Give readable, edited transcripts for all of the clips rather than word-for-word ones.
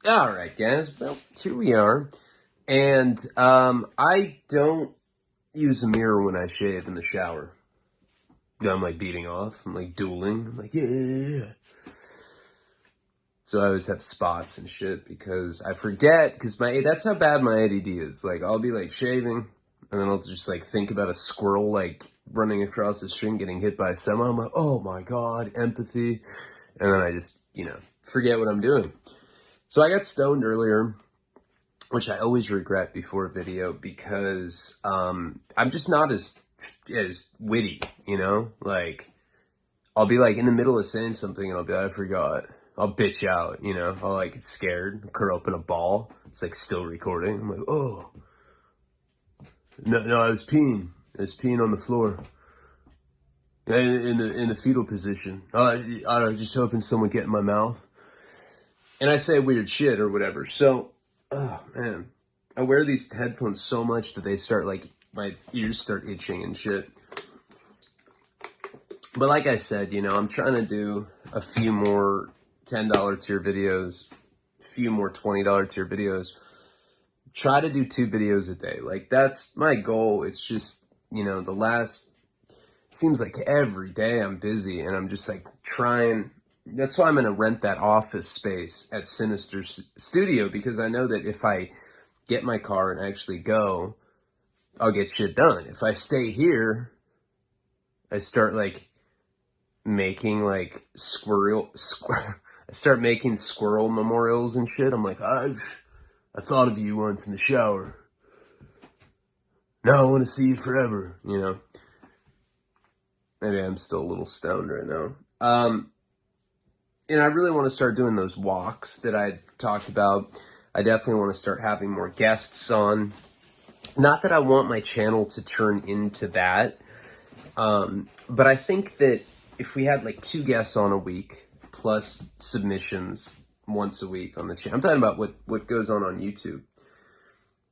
All right, guys. Well, here we are. And I don't use a mirror when I shave in the shower. I'm like beating off. I'm like dueling. I'm like, yeah. So I always have spots and shit because I forget, because that's how bad my ADD is. Like, I'll be like shaving, and then I'll just like think about a squirrel like running across the street getting hit by a semi. I'm like, oh my God, empathy. And then I just, forget what I'm doing. So I got stoned earlier, which I always regret before a video because I'm just not as witty, Like, I'll be like in the middle of saying something and I'll be like, I forgot. I'll bitch out, I'll like get scared, curl up in a ball. It's like still recording. I'm like, oh. No, I was peeing. I was peeing on the floor. In the fetal position. I was just hoping someone would get in my mouth. And I say weird shit or whatever. So, oh man, I wear these headphones so much that they start like, my ears start itching and shit. But like I said, I'm trying to do a few more $10 tier videos, a few more $20 tier videos. Try to do 2 videos a day. Like, that's my goal. It's just, seems like every day I'm busy and I'm just like trying. That's why I'm going to rent that office space at Sinister Studio, because I know that if I get my car and actually go, I'll get shit done. If I stay here, I start like making like I start making squirrel memorials and shit. I'm like, I thought of you once in the shower. Now I want to see you forever, Maybe I'm still a little stoned right now. And I really want to start doing those walks that I talked about. I definitely want to start having more guests on. Not that I want my channel to turn into that. But I think that if we had like 2 guests on a week, plus submissions once a week on the channel. I'm talking about what goes on YouTube.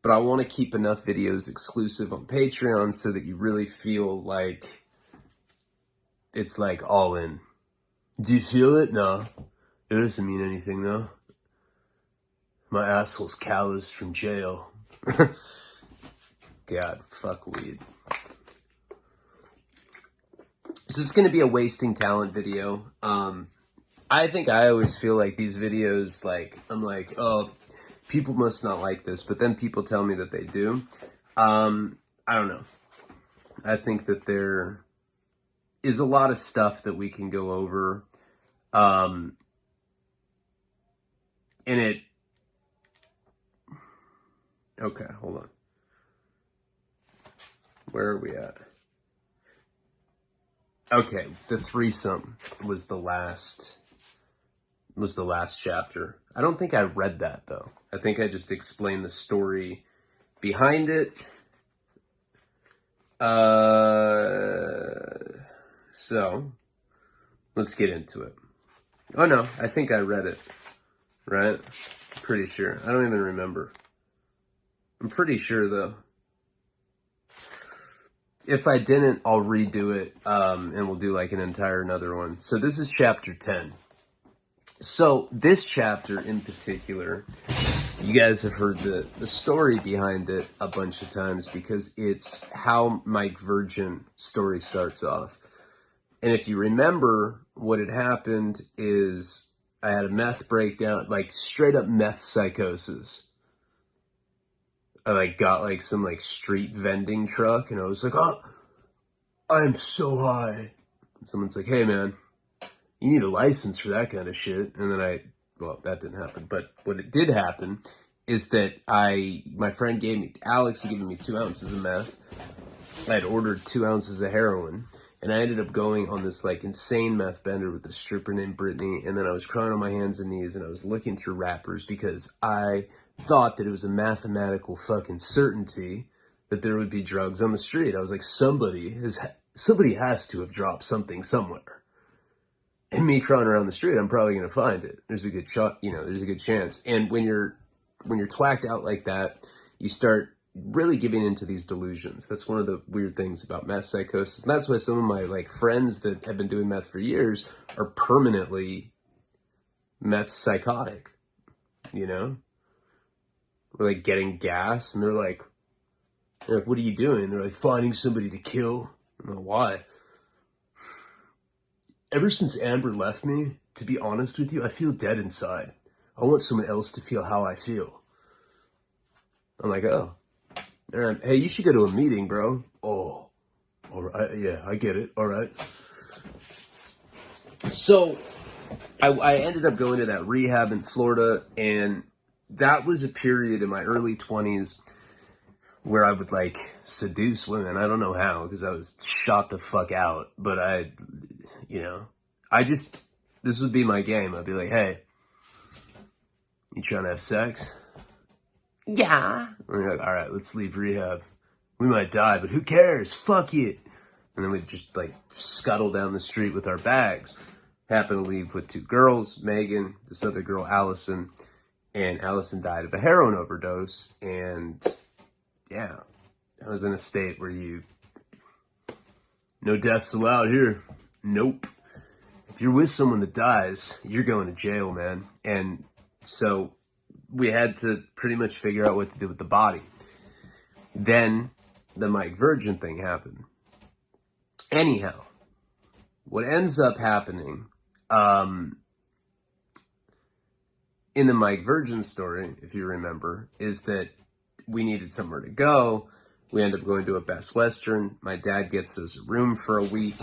But I want to keep enough videos exclusive on Patreon so that you really feel like it's like all in. Do you feel it? No. It doesn't mean anything, though. My asshole's calloused from jail. God, fuck weed. So it's going to be a wasting talent video. I think I always feel like these videos, like, I'm like, oh, people must not like this. But then people tell me that they do. I don't know. I think that there is a lot of stuff that we can go over. And okay, hold on. Where are we at? Okay, the threesome was the last chapter. I don't think I read that though. I think I just explained the story behind it. So let's get into it. Oh no, I think I read it, right? Pretty sure. I don't even remember. I'm pretty sure though. If I didn't, I'll redo it, and we'll do like an entire another one. So this is chapter 10. So this chapter in particular, you guys have heard the story behind it a bunch of times because it's how Mike Virgin story starts off. And if you remember, what had happened is I had a meth breakdown, like straight up meth psychosis. I like got like some like street vending truck and I was like, oh, I'm so high. And someone's like, hey man, you need a license for that kind of shit. And then well, that didn't happen. But what it did happen is that my friend Alex had given me 2 ounces of meth. I had ordered 2 ounces of heroin. And I ended up going on this like insane meth bender with a stripper named Brittany. And then I was crying on my hands and knees and I was looking through rappers because I thought that it was a mathematical fucking certainty that there would be drugs on the street. I was like, somebody has to have dropped something somewhere. And me crawling around the street, I'm probably going to find it. There's a good shot, there's a good chance. And when you're twacked out like that, you start really giving into these delusions. That's one of the weird things about meth psychosis. And that's why some of my like friends that have been doing meth for years are permanently meth psychotic. you know? We're like getting gas, and they're like, what are you doing? They're like, finding somebody to kill. I'm like, why? Ever since Amber left me, to be honest with you, I feel dead inside. I want someone else to feel how I feel. I'm like, oh. Hey, you should go to a meeting, bro. Oh, all right. Yeah, I get it. All right. So I ended up going to that rehab in Florida, and that was a period in my early 20s where I would like seduce women. I don't know how, because I was shot the fuck out, but this would be my game. I'd be like, hey, you trying to have sex? Yeah. And they're like, all right, let's leave rehab. We might die, but who cares? Fuck it. And then we'd just like scuttle down the street with our bags. Happened to leave with two girls, Megan, this other girl, Allison. And Allison died of a heroin overdose. And yeah, I was in a state where no deaths allowed here. Nope. If you're with someone that dies, you're going to jail, man. And so we had to pretty much figure out what to do with the body. Then the Mike Virgin thing happened. Anyhow, what ends up happening in the Mike Virgin story, if you remember, is that we needed somewhere to go. We end up going to a Best Western. My dad gets us a room for a week.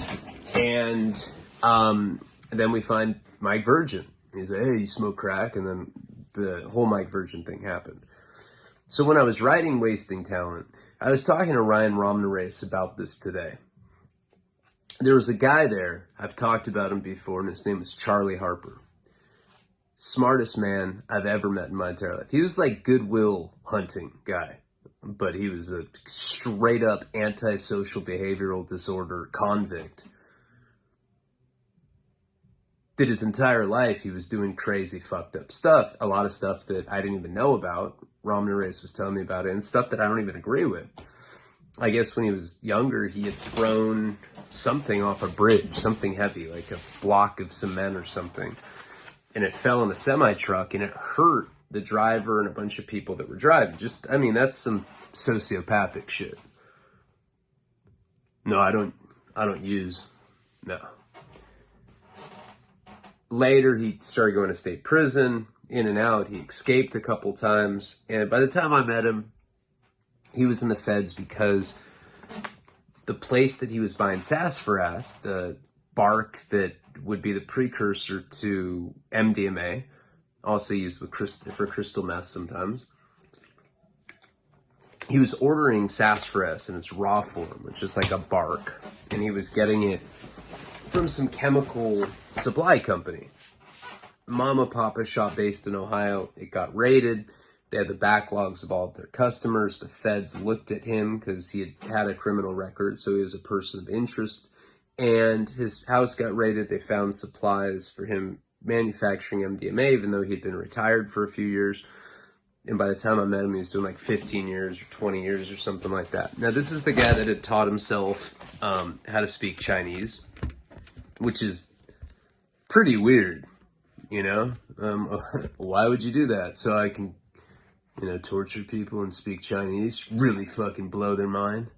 And then we find Mike Virgin. He's like, hey, you smoke crack? And then the whole Mike Virgin thing happened. So when I was writing Wasting Talent, I was talking to Ryan Romnerace about this today. There was a guy there, I've talked about him before, and his name was Charlie Harper. Smartest man I've ever met in my entire life. He was like Goodwill Hunting guy, but he was a straight up antisocial behavioral disorder convict. That his entire life he was doing crazy fucked up stuff, a lot of stuff that I didn't even know about. Romnerace was telling me about it, and stuff that I don't even agree with. I guess when he was younger, he had thrown something off a bridge, something heavy, like a block of cement or something. And it fell in a semi-truck, and it hurt the driver and a bunch of people that were driving. That's some sociopathic shit. No, I don't use, no. Later, he started going to state prison, in and out. He escaped a couple times. And by the time I met him, he was in the feds because the place that he was buying sassafras, the bark that would be the precursor to MDMA, also used for crystal meth sometimes. He was ordering sassafras in its raw form, which is like a bark, and he was getting it from some chemical supply company. Mama Papa shop based in Ohio. It got raided. They had the backlogs of all of their customers. The feds looked at him because he had a criminal record, so he was a person of interest. And his house got raided. They found supplies for him manufacturing MDMA, even though he'd been retired for a few years. And by the time I met him, he was doing like 15 years or 20 years or something like that. Now, this is the guy that had taught himself how to speak Chinese, which is pretty weird, you know? Why would you do that? So I can, torture people and speak Chinese? Really fucking blow their mind?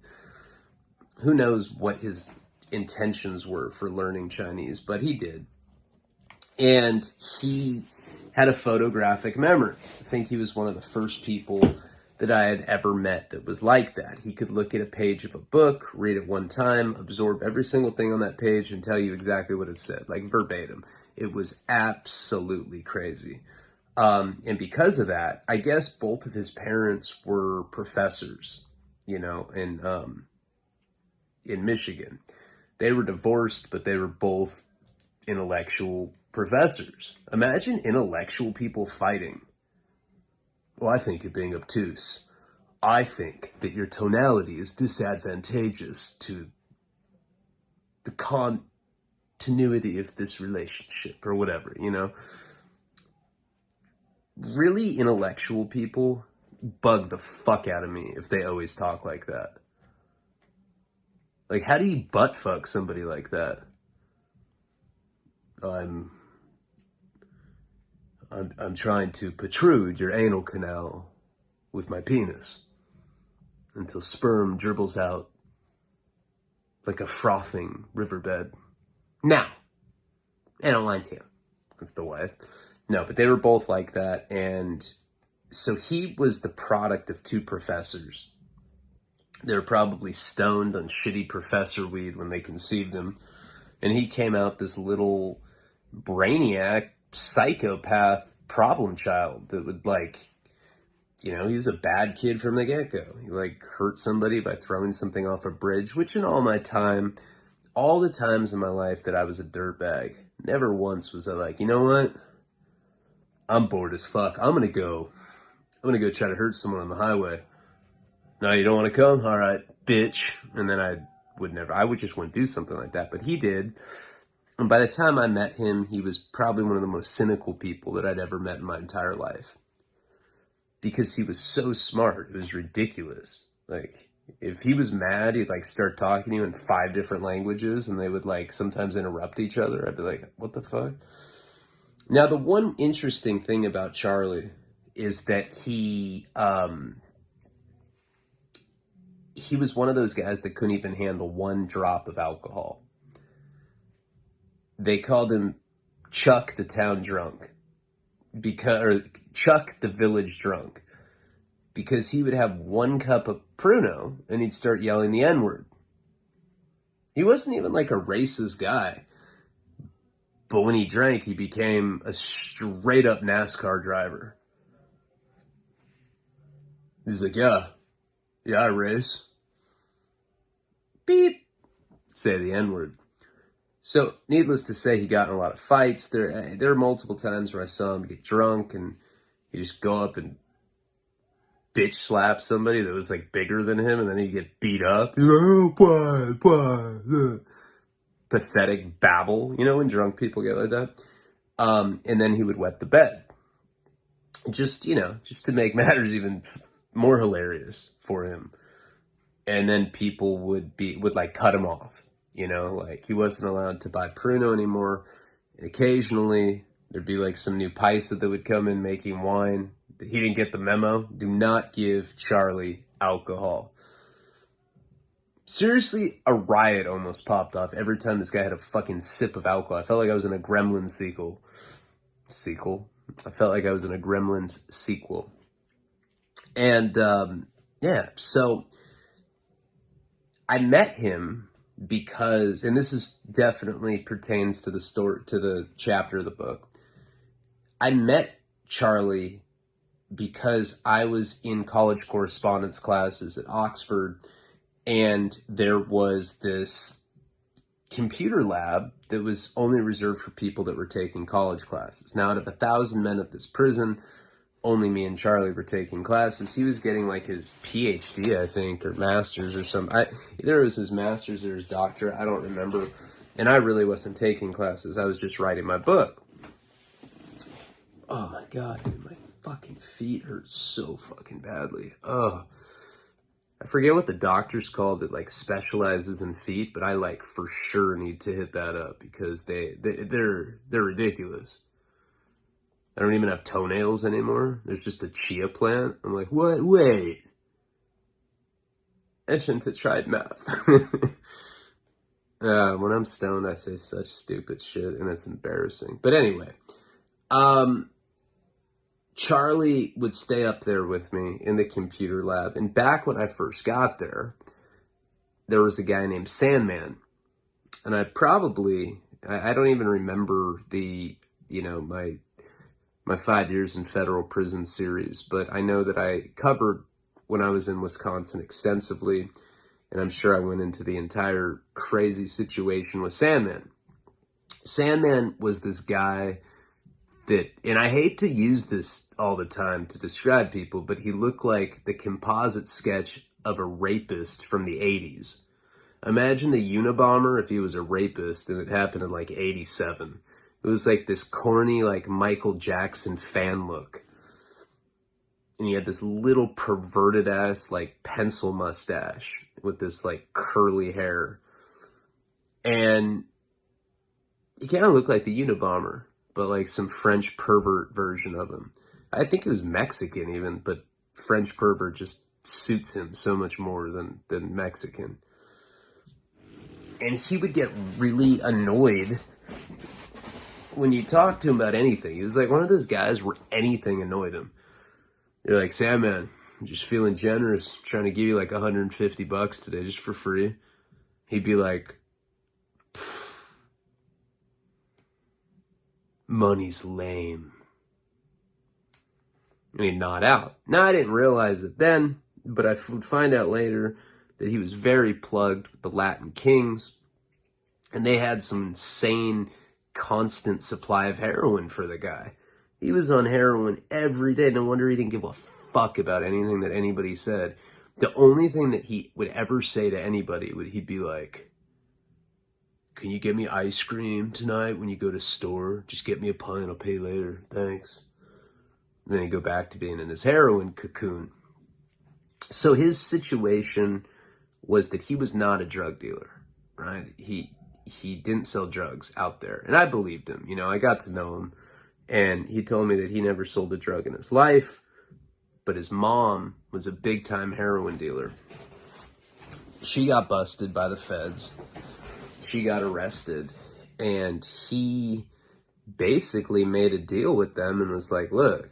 Who knows what his intentions were for learning Chinese, but he did. And he had a photographic memory. I think he was one of the first people that I had ever met that was like that. He could look at a page of a book, read it one time, absorb every single thing on that page, and tell you exactly what it said, like verbatim. It was absolutely crazy. And because of that, I guess both of his parents were professors, in Michigan. They were divorced, but they were both intellectual professors. Imagine intellectual people fighting. Well, I think you're being obtuse. I think that your tonality is disadvantageous to the continuity of this relationship, or whatever, Really intellectual people bug the fuck out of me if they always talk like that. Like, how do you butt fuck somebody like that? I'm I'm trying to protrude your anal canal with my penis until sperm dribbles out like a frothing riverbed. Now, I don't want to. That's the wife. No, but they were both like that. And so he was the product of two professors. They were probably stoned on shitty professor weed when they conceived him. And he came out this little brainiac, psychopath problem child that would, like, you know, he was a bad kid from the get-go. He, like, hurt somebody by throwing something off a bridge, which in all the times in my life that I was a dirtbag, never once was I like, you know what? I'm bored as fuck. I'm gonna go try to hurt someone on the highway. No, you don't want to come? All right, bitch. And then I would just want to do something like that. But he did. And by the time I met him, he was probably one of the most cynical people that I'd ever met in my entire life. Because he was so smart. It was ridiculous. Like, if he was mad, he'd, like, start talking to you in 5 different languages, and they would, like, sometimes interrupt each other. I'd be like, what the fuck? Now, the one interesting thing about Charlie is that he was one of those guys that couldn't even handle 1 drop of alcohol. They called him Chuck the town drunk, or Chuck the village drunk, because he would have 1 cup of Pruno and he'd start yelling the N-word. He wasn't even like a racist guy, but when he drank, he became a straight up NASCAR driver. He's like, yeah, I race. Beep. Say the N-word. So, needless to say, he got in a lot of fights. There were multiple times where I saw him get drunk and he'd just go up and bitch slap somebody that was, like, bigger than him, and then he'd get beat up. Pathetic babble, you know, when drunk people get like that. And then he would wet the bed. Just to make matters even more hilarious for him. And then people would like cut him off. You know, like, he wasn't allowed to buy Pruno anymore. And occasionally, there'd be, like, some new paisa that would come in making wine. He didn't get the memo. Do not give Charlie alcohol. Seriously, a riot almost popped off every time this guy had a fucking sip of alcohol. I felt like I was in a Gremlins sequel. I felt like I was in a Gremlins sequel. And, yeah, so I met him because, and this is definitely pertains to the story, to the chapter of the book. I met Charlie because I was in college correspondence classes at Oxford, and there was this computer lab that was only reserved for people that were taking college classes. Now, out of 1,000 men at this prison, only me and Charlie were taking classes. He was getting, like, his PhD, I think, or master's or something. Either it was his master's or his doctorate, I don't remember. And I really wasn't taking classes. I was just writing my book. Oh, my God, dude, my fucking feet hurt so fucking badly. Ugh. I forget what the doctor's called that, like, specializes in feet, but I, like, for sure need to hit that up because they're ridiculous. I don't even have toenails anymore. There's just a chia plant. I'm like, what? Wait. I shouldn't have tried math. When I'm stoned, I say such stupid shit, and it's embarrassing. But anyway, Charlie would stay up there with me in the computer lab. And back when I first got there was a guy named Sandman. And I don't even remember my 5 years in federal prison series, but I know that I covered when I was in Wisconsin extensively, and I'm sure I went into the entire crazy situation with Sandman. Sandman was this guy that, and I hate to use this all the time to describe people, but he looked like the composite sketch of a rapist from the 80s. Imagine the Unabomber if he was a rapist and it happened in like 87. It was like this corny, like Michael Jackson fan look. And he had this little perverted ass, like pencil mustache with this like curly hair. And he kind of looked like the Unabomber. but like some French pervert version of him. I think it was Mexican even, but French pervert just suits him so much more than Mexican. And he would get really annoyed when you talk to him about anything. He was like one of those guys where anything annoyed him. You're like, Sandman, I'm just feeling generous, trying to give you like $150 today just for free. He'd be like, money's lame. And he'd nod out. Now, I didn't realize it then, but I would find out later that he was very plugged with the Latin kings, and they had some insane, constant supply of heroin for the guy. He was on heroin every day. No wonder he didn't give a fuck about anything that anybody said. The only thing that he would ever say to anybody he'd be like, can you get me ice cream tonight when you go to store? Just get me a pint, I'll pay later, thanks. And then he'd go back to being in his heroin cocoon. So his situation was that he was not a drug dealer, right? He didn't sell drugs out there. And I believed him. You know, I got to know him. And he told me that he never sold a drug in his life. But his mom was a big-time heroin dealer. She got busted by the feds. She got arrested. And he basically made a deal with them and was like, look,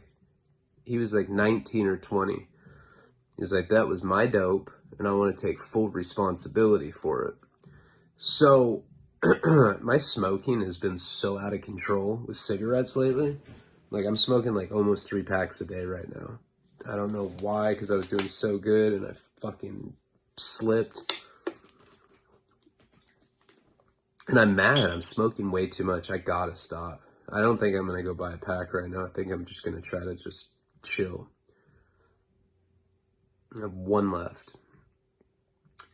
he was like 19 or 20. He's like, that was my dope, and I want to take full responsibility for it. So my smoking has been so out of control with cigarettes lately. Like, I'm smoking like almost 3 packs a day right now. I don't know why, because I was doing so good and I fucking slipped. And I'm mad. I'm smoking way too much. I gotta stop. I don't think I'm going to go buy a pack right now. I think I'm just going to try to just chill. I have one left.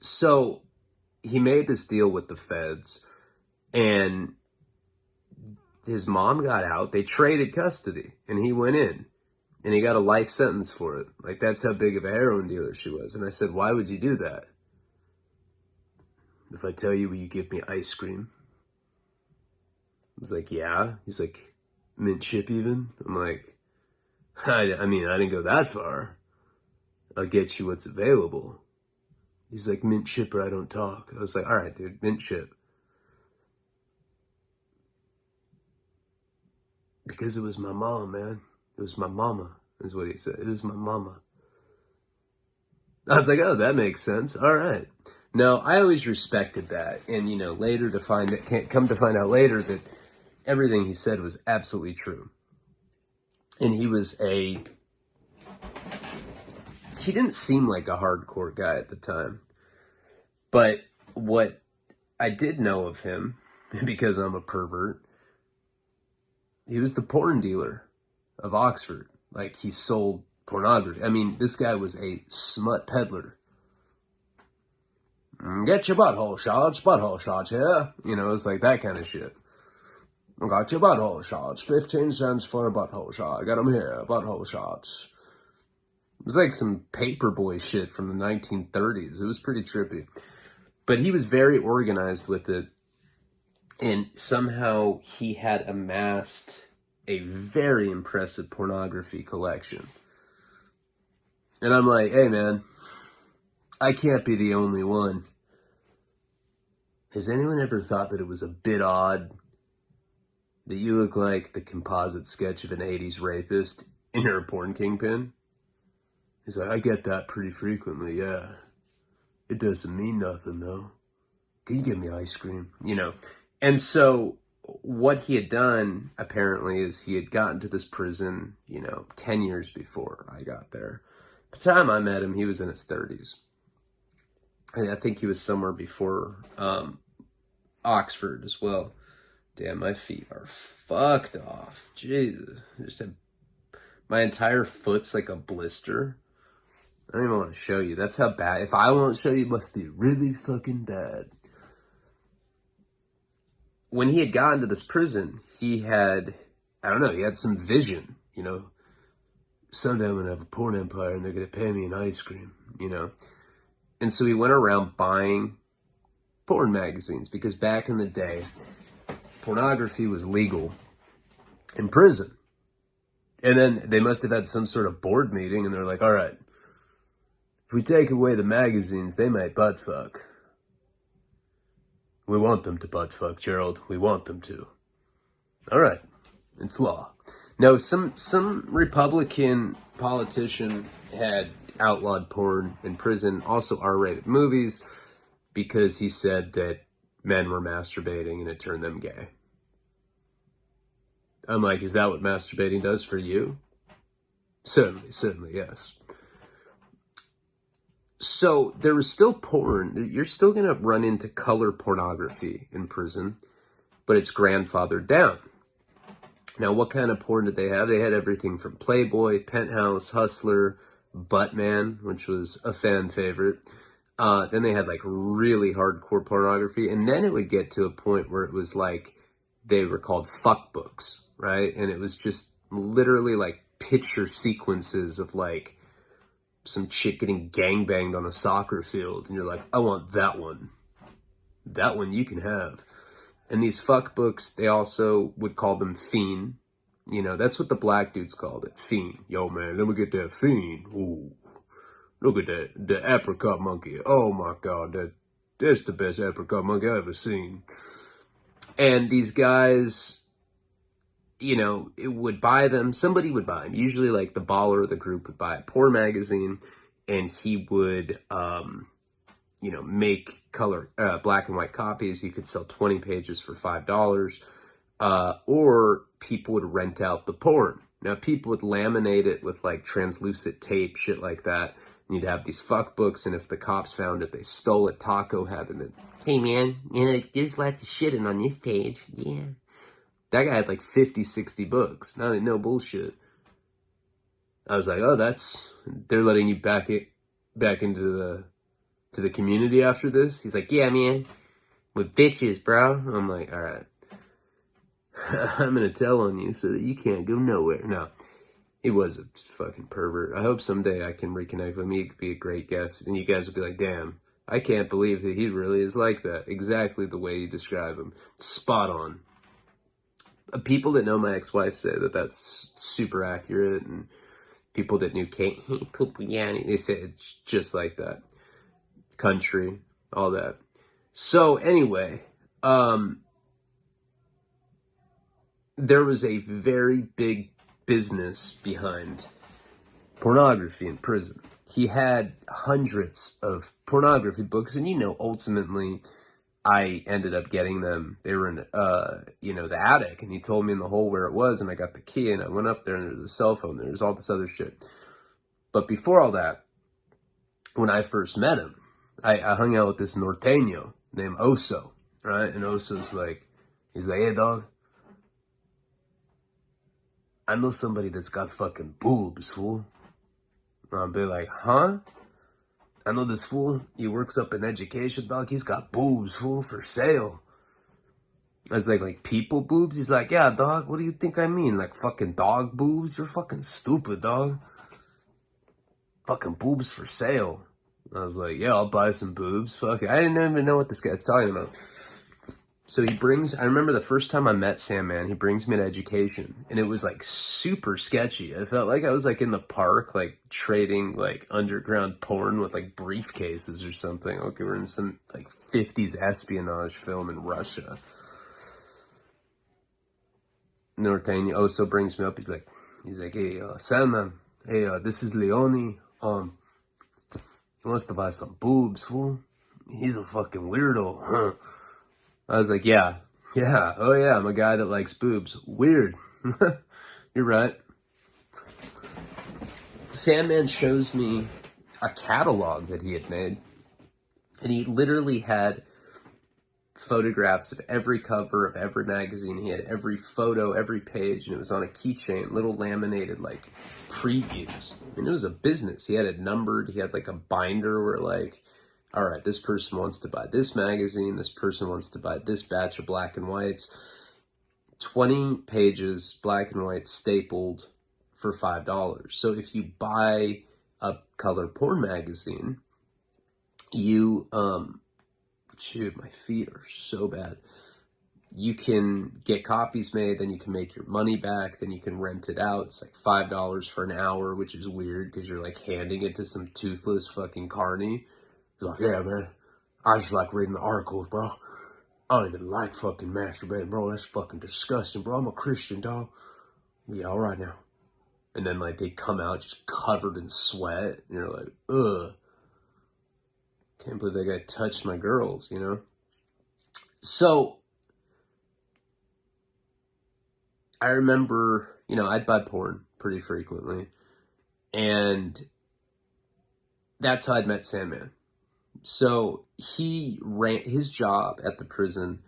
So he made this deal with the feds, and his mom got out. They traded custody, and he went in, and he got a life sentence for it. Like, that's how big of a heroin dealer she was. And I said, why would you do that? If I tell you, will you give me ice cream? I was like, yeah. He's like, mint chip even? I'm like, I mean, I didn't go that far. I'll get you what's available. He's like, mint chip or I don't talk. I was like, all right, dude, mint chip. Because it was my mom, man. It was my mama, is what he said. It was my mama. I was like, oh, that makes sense. All right. No, I always respected that. And, you know, later come to find out later that everything he said was absolutely true. And he didn't seem like a hardcore guy at the time. But what I did know of him, because I'm a pervert, he was the porn dealer of Oxford. Like, he sold pornography. I mean, this guy was a smut peddler. Get your butthole shots here. You know, it's like that kind of shit. I got your butthole shots. 15 cents for a butthole shot. I got them here, butthole shots. It was like some paperboy shit from the 1930s. It was pretty trippy. But he was very organized with it. And somehow he had amassed a very impressive pornography collection. And I'm like, hey man, I can't be the only one. Has anyone ever thought that it was a bit odd that you look like the composite sketch of an 80s rapist and you're a porn kingpin? He's like, I get that pretty frequently, yeah. It doesn't mean nothing, though. Can you give me ice cream? You know, and so what he had done, apparently, is he had gotten to this prison, 10 years before I got there. By the time I met him, he was in his 30s. I think he was somewhere before Oxford as well. Damn, my feet are fucked off. Jesus. My entire foot's like a blister. I don't even want to show you. That's how bad. If I won't show you, it must be really fucking bad. When he had gotten to this prison, he had some vision, Someday I'm going to have a porn empire and they're going to pay me in ice cream, And so he went around buying porn magazines because back in the day, pornography was legal in prison. And then they must have had some sort of board meeting, and they're like, all right, if we take away the magazines, they might butt fuck. We want them to butt fuck, Gerald. We want them to. All right. It's law. No, some Republican politician had outlawed porn in prison, also R-rated movies, because he said that men were masturbating and it turned them gay. I'm like, is that what masturbating does for you? Certainly, yes. So there was still porn. You're still going to run into color pornography in prison, but it's grandfathered down. Now, what kind of porn did they have? They had everything from Playboy, Penthouse, Hustler, Buttman, which was a fan favorite. Then they had like really hardcore pornography. And then it would get to a point where it was like, they were called fuck books, right? And it was just literally like picture sequences of like some chick getting gangbanged on a soccer field. And you're like, I want that one. That one you can have. And these fuck books, they also would call them fiend. You know, that's what the black dudes called it, fiend. Yo, man, let me get that fiend. Ooh, look at that, the apricot monkey. Oh, my God, that's the best apricot monkey I've ever seen. And these guys, you know, it would buy them. Somebody would buy them. Usually, like, the baller of the group would buy a porn magazine, and he would, you know, make color, black and white copies. You could sell 20 pages for $5. Or people would rent out the porn. Now, people would laminate it with, like, translucent tape, shit like that. And you'd have these fuck books, and if the cops found it, they stole it. Taco had it. Hey, man, you know, there's lots of shitting on this page. Yeah. That guy had, like, 50, 60 books. No bullshit. I was like, oh, they're letting you back into the community after this? He's like, yeah, man, with bitches, bro. I'm like, all right. I'm going to tell on you so that you can't go nowhere. No, he was a fucking pervert. I hope someday I can reconnect with him. He could be a great guest. And you guys will be like, damn, I can't believe that he really is like that. Exactly the way you describe him. Spot on. People that know my ex-wife say that that's super accurate. And people that knew Kate, they say it's just like that. Country, all that. So anyway, there was a very big business behind pornography in prison. He had hundreds of pornography books, and you know, ultimately, I ended up getting them. They were in, you know, the attic, and he told me in the hole where it was, and I got the key, and I went up there, and there was a cell phone, there was all this other shit. But before all that, when I first met him, I hung out with this norteño named Oso, right? And Oso's like, he's like, hey, dog, I know somebody that's got fucking boobs, fool. And I'll be like, huh? I know this fool, he works up in education, dog. He's got boobs, fool, for sale. I was like people boobs? He's like, yeah, dog, what do you think I mean? Like fucking dog boobs? You're fucking stupid, dog. Fucking boobs for sale. I was like, yeah, I'll buy some boobs. Fuck it. I didn't even know what this guy's talking about. So I remember the first time I met Sandman, he brings me to education, and it was like super sketchy. I felt like I was like in the park, like trading like underground porn with like briefcases or something. Okay, we're in some like 50s espionage film in Russia. Norteño also brings me up. He's like, hey, Sandman, hey, this is Leone. He wants to buy some boobs, fool. He's a fucking weirdo, huh? I was like, yeah, oh yeah, I'm a guy that likes boobs. Weird. You're right. Sandman shows me a catalog that he had made, and he literally had photographs of every cover of every magazine. He had every photo, every page, and it was on a keychain, little laminated like previews. I mean, it was a business. He had it numbered. He had like a binder where like, all right, this person wants to buy this magazine. This person wants to buy this batch of black and whites. 20 pages, black and white, stapled for $5. So if you buy a color porn magazine, you, shoot, my feet are so bad. you can get copies made, then you can make your money back, then you can rent it out. It's like $5 for an hour, which is weird because you're like handing it to some toothless fucking carny. He's like, yeah, man, I just like reading the articles, bro. I don't even like fucking masturbating, bro. That's fucking disgusting, bro. I'm a Christian, dog. Yeah, all right now. And then like they come out just covered in sweat, and you're like, ugh. Can't believe that guy touched my girls, you know? So I remember, you know, I'd buy porn pretty frequently. And that's how I'd met Sandman. So his job at the prison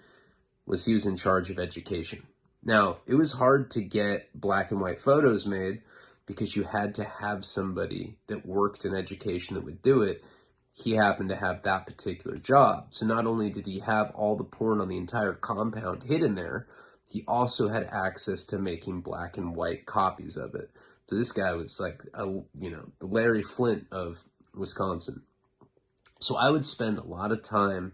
was he was in charge of education. Now, it was hard to get black and white photos made because you had to have somebody that worked in education that would do it. He happened to have that particular job. So not only did he have all the porn on the entire compound hidden there, he also had access to making black and white copies of it. So this guy was like, the Larry Flint of Wisconsin. So I would spend a lot of time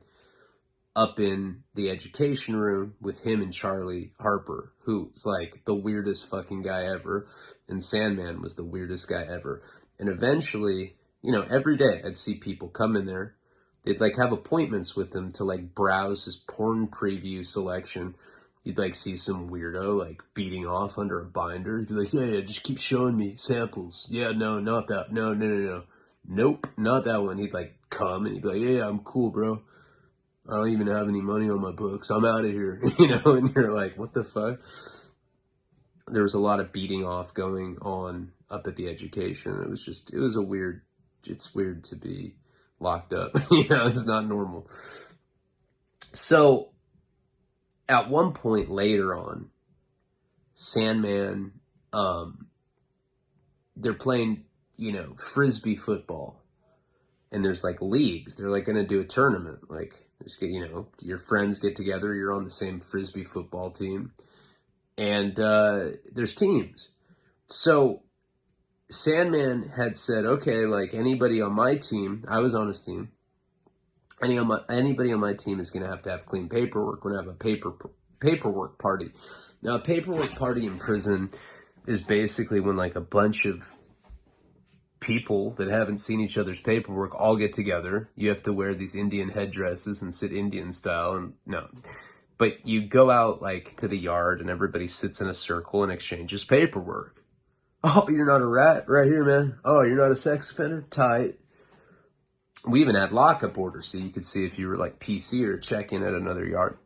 up in the education room with him and Charlie Harper, who's like the weirdest fucking guy ever. And Sandman was the weirdest guy ever. And eventually, you know, every day I'd see people come in there. They'd like have appointments with him to like browse his porn preview selection. You'd like see some weirdo like beating off under a binder. He'd be like, yeah, just keep showing me samples. Yeah, no, not that. No. Nope, not that one. He'd like come and he'd be like, yeah, I'm cool, bro. I don't even have any money on my books. I'm out of here, you know? And you're like, what the fuck? There was a lot of beating off going on up at the education. It's weird to be locked up. You know, it's not normal. So at one point later on, Sandman, they're playing, you know, frisbee football. And there's like leagues. They're like going to do a tournament. Like, just get, you know, your friends get together. You're on the same frisbee football team. And there's teams. So Sandman had said, okay, like anybody on my team, I was on his team. Anybody on my team is going to have clean paperwork. We're going to have a paperwork party. Now, a paperwork party in prison is basically when like a bunch of people that haven't seen each other's paperwork all get together. You have to wear these Indian headdresses and sit Indian style. And no, but you go out like to the yard and everybody sits in a circle and exchanges paperwork. Oh, you're not a rat? Right here, man. Oh, you're not a sex offender? Tight. We even had lockup orders so you could see if you were like PC or check-in at another yard.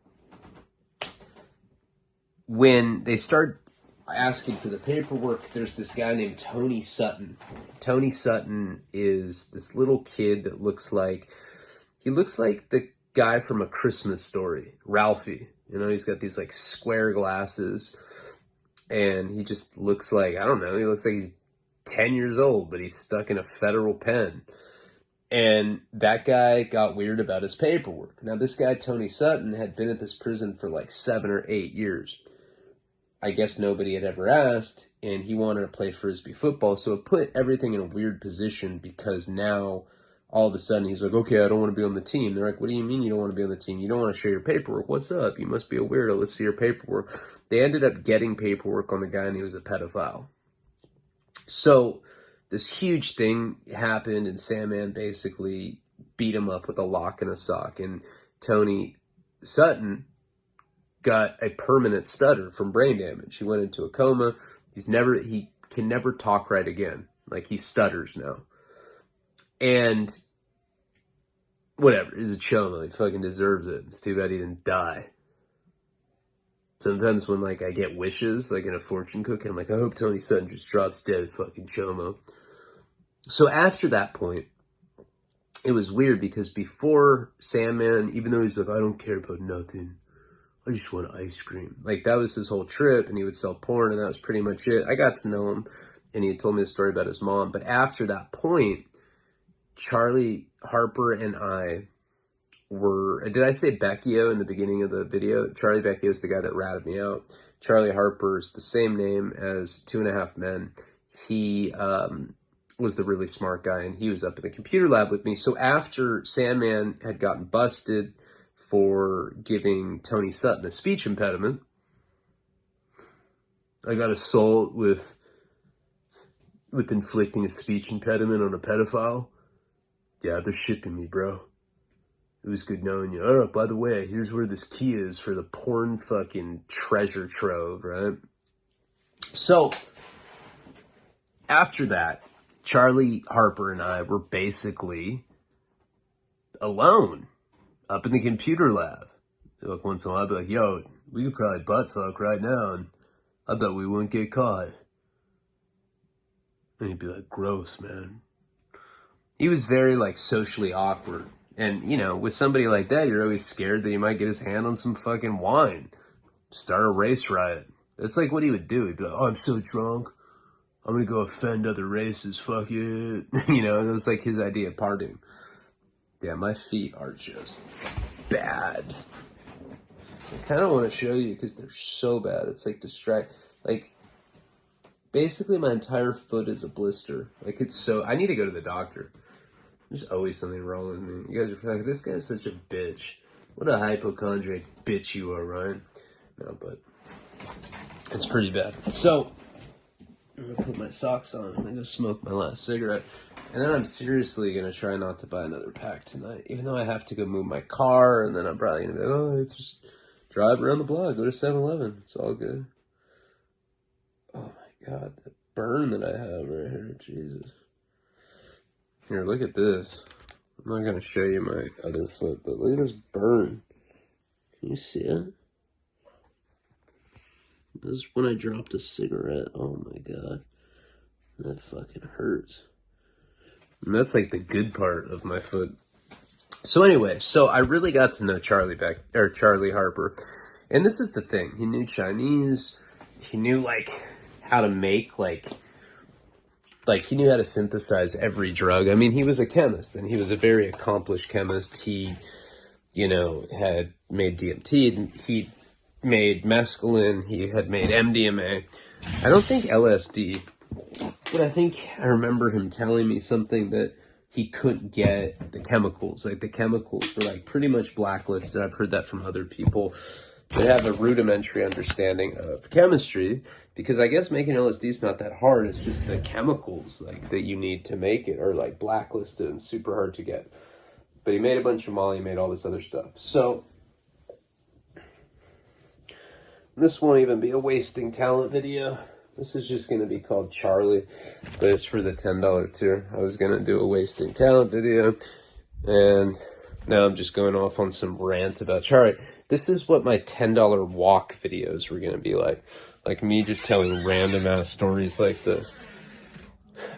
When they start asking for the paperwork, there's this guy named Tony Sutton. Tony Sutton is this little kid that looks like the guy from A Christmas Story, Ralphie. You know, he's got these like square glasses and he just looks like, I don't know, he looks like he's 10 years old, but he's stuck in a federal pen. And that guy got weird about his paperwork. Now, this guy, Tony Sutton, had been at this prison for like 7 or 8 years. I guess nobody had ever asked, and he wanted to play frisbee football, so it put everything in a weird position because now, all of a sudden, he's like, okay, I don't want to be on the team. They're like, what do you mean you don't want to be on the team? You don't want to share your paperwork. What's up? You must be a weirdo. Let's see your paperwork. They ended up getting paperwork on the guy, and he was a pedophile. So this huge thing happened, and Sandman basically beat him up with a lock and a sock, and Tony Sutton got a permanent stutter from brain damage. He went into a coma. He can never talk right again. Like, he stutters now. And whatever, he's a cholo. He fucking deserves it. It's too bad he didn't die. Sometimes when, like, I get wishes, like in a fortune cookie, I'm like, I hope Tony Sutton just drops dead, fucking chomo. So after that point, it was weird because before Sandman, even though he's like, I don't care about nothing, I just want ice cream. Like, that was his whole trip, and he would sell porn, and that was pretty much it. I got to know him, and he had told me the story about his mom. But after that point, Charlie Harper and I were... Did I say Becchio in the beginning of the video? Charlie Becchio is the guy that ratted me out. Charlie Harper is the same name as 2.5 Men. He was the really smart guy, and he was up in the computer lab with me. So after Sandman had gotten busted for giving Tony Sutton a speech impediment. I got assault with inflicting a speech impediment on a pedophile. Yeah, they're shipping me, bro. It was good knowing you. Oh, by the way, here's where this key is for the porn fucking treasure trove, right? So, after that, Charlie Harper and I were basically alone up in the computer lab. Like once in a while, I'd be like, yo, we could probably butt fuck right now, and I bet we wouldn't get caught. And he'd be like, gross, man. He was very, like, socially awkward. And, you know, with somebody like that, you're always scared that he might get his hand on some fucking wine. Start a race riot. That's like what he would do. He'd be like, oh, I'm so drunk. I'm gonna go offend other races. Fuck it. You know, that was like his idea of partying. Damn, my feet are just bad. I kind of want to show you because they're so bad. It's like like, basically my entire foot is a blister. Like, it's so, I need to go to the doctor. There's always something wrong with me. You guys are like, this guy's such a bitch. What a hypochondriac bitch you are, Ryan. No, but it's pretty bad. So, I'm going to put my socks on. I'm going to go smoke my last cigarette. And then I'm seriously going to try not to buy another pack tonight. Even though I have to go move my car. And then I'm probably going to be like, oh, just drive around the block. Go to 7-Eleven. It's all good. Oh my God. The burn that I have right here. Jesus. Here, look at this. I'm not going to show you my other foot. But look at this burn. Can you see it? This is when I dropped a cigarette. Oh my God. That fucking hurts. And that's like the good part of my foot. So anyway, so I really got to know Charlie Harper. And this is the thing. He knew Chinese. He knew like how to make like he knew how to synthesize every drug. I mean, he was a chemist and he was a very accomplished chemist. He, you know, had made DMT. He made mescaline. He had made MDMA. I don't think LSD. But I think I remember him telling me something that he couldn't get the chemicals. Like, the chemicals were, like, pretty much blacklisted. I've heard that from other people. They have a rudimentary understanding of chemistry, because I guess making LSD is not that hard. It's just the chemicals, like, that you need to make it are, like, blacklisted and super hard to get. But he made a bunch of Molly, he made all this other stuff. So, this won't even be a wasting talent video. This is just going to be called Charlie, but it's for the $10 tier. I was going to do a wasting talent video, and now I'm just going off on some rant about Charlie. This is what my $10 walk videos were going to be like. Like me just telling random ass stories like this.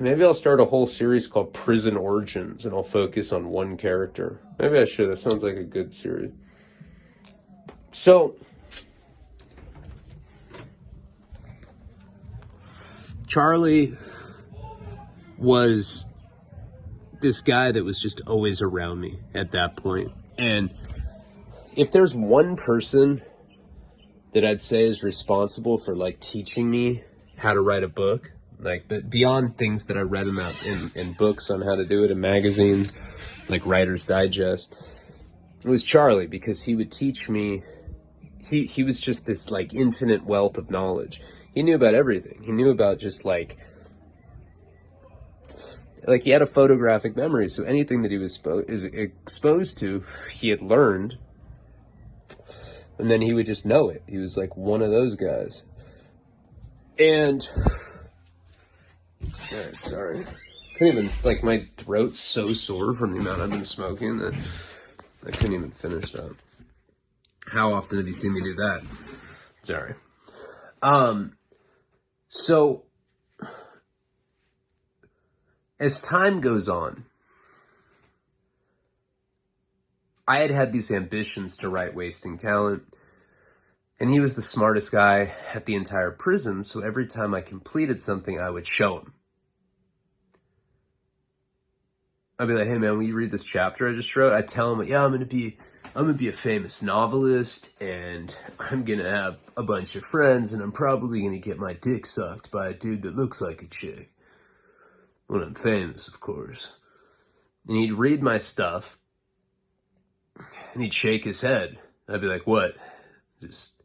Maybe I'll start a whole series called Prison Origins, and I'll focus on one character. Maybe I should. That sounds like a good series. So, Charlie was this guy that was just always around me at that point. And if there's one person that I'd say is responsible for like teaching me how to write a book, like, but beyond things that I read about in books on how to do it in magazines, like Writer's Digest, it was Charlie, because he would teach me. He was just this like infinite wealth of knowledge. He knew about everything. He knew about just like he had a photographic memory. So anything that he was exposed to, he had learned. And then he would just know it. He was like one of those guys. And, alright, sorry. Couldn't even, like, my throat's so sore from the amount I've been smoking that I couldn't even finish that. How often have you seen me do that? Sorry. So, as time goes on, I had these ambitions to write Wasting Talent, and he was the smartest guy at the entire prison, so every time I completed something, I would show him. I'd be like, hey man, will you read this chapter I just wrote? I'd tell him, yeah, I'm gonna be a famous novelist, and I'm gonna have a bunch of friends, and I'm probably gonna get my dick sucked by a dude that looks like a chick. When I'm famous, of course. And he'd read my stuff, And he'd shake his head. I'd be like, what? Just,